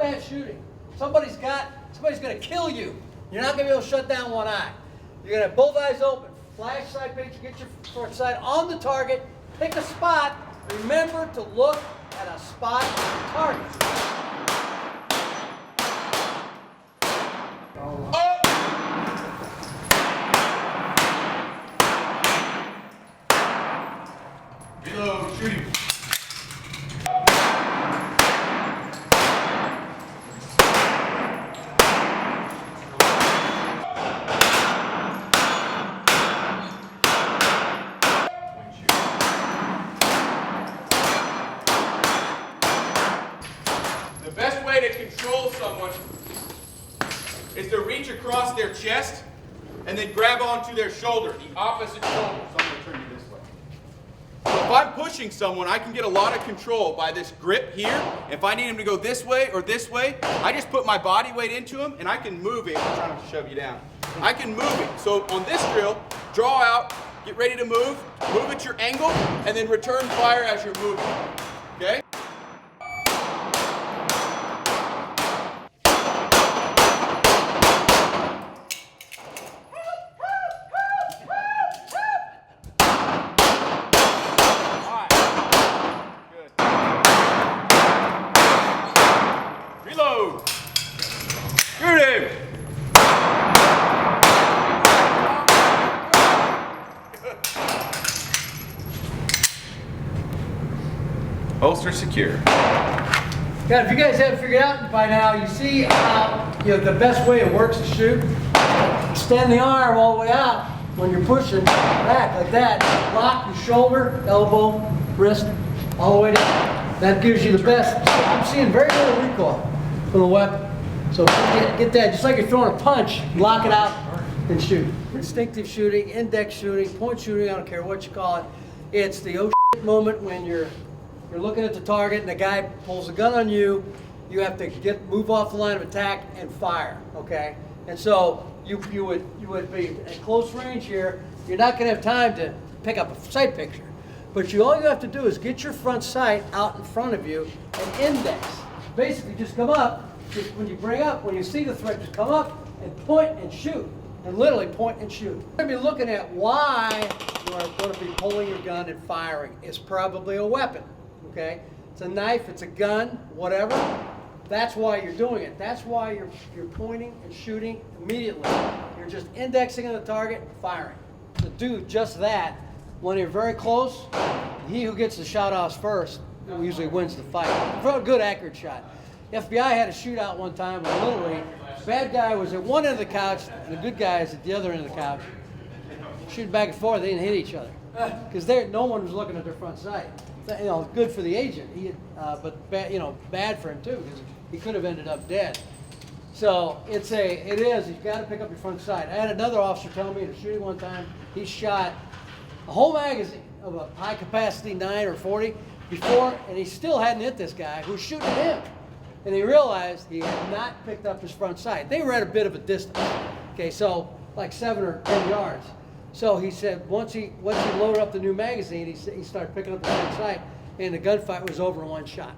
combat shooting. Somebody's gonna kill you. You're not gonna be able to shut down one eye. You're gonna have both eyes open. Flash sight picture, get your front sight on the target, pick a spot. Remember to look at a spot on the target. Reload, shooting. The best way to control someone is to reach across their chest and then grab onto their shoulder, the opposite shoulder. So I'm going to turn you this way. So if I'm pushing someone, I can get a lot of control by this grip here. If I need him to go this way or this way, I just put my body weight into him and I can move it. I'm trying to shove you down. I can move it. So on this drill, draw out, get ready to move at your angle, and then return fire as you're moving. Okay? Reload! Shoot him! Holster secure. God, if you guys haven't figured out by now, you see how the best way it works to shoot. Extend the arm all the way out when you're pushing back like that. Lock your shoulder, elbow, wrist, all the way down. That gives you the best. I'm seeing very little recoil from the weapon. So get that, just like you're throwing a punch, lock it out and shoot. Instinctive shooting, index shooting, point shooting, I don't care what you call it. It's the oh shit moment when you're looking at the target and the guy pulls a gun on you. You have to move off the line of attack and fire, okay? And so you would be at close range here. You're not going to have time to pick up a sight picture. But all you have to do is get your front sight out in front of you and index. Basically, just come up. When you see the threat, just come up and point and shoot. And literally point and shoot. You're going to be looking at why you are going to be pulling your gun and firing. It's probably a weapon, okay? It's a knife, it's a gun, whatever. That's why you're doing it. That's why you're pointing and shooting immediately. You're just indexing on the target and firing. To do just that, when you're very close, he who gets the shot off first usually wins the fight. For a good accurate shot. The FBI had a shootout one time in Little League. The bad guy was at one end of the couch, and the good guy is at the other end of the couch. Shooting back and forth, they didn't hit each other because no one was looking at their front sight. Good for the agent, but bad for him too because he could have ended up dead. So it is. You've got to pick up your front sight. I had another officer tell me in a shooting one time he shot a whole magazine of a high capacity 9 or 40 before, and he still hadn't hit this guy who was shooting at him. And he realized he had not picked up his front sight. They were at a bit of a distance, okay, so like 7 or 10 yards. So he said once he loaded up the new magazine, he started picking up the front sight, and the gunfight was over in one shot.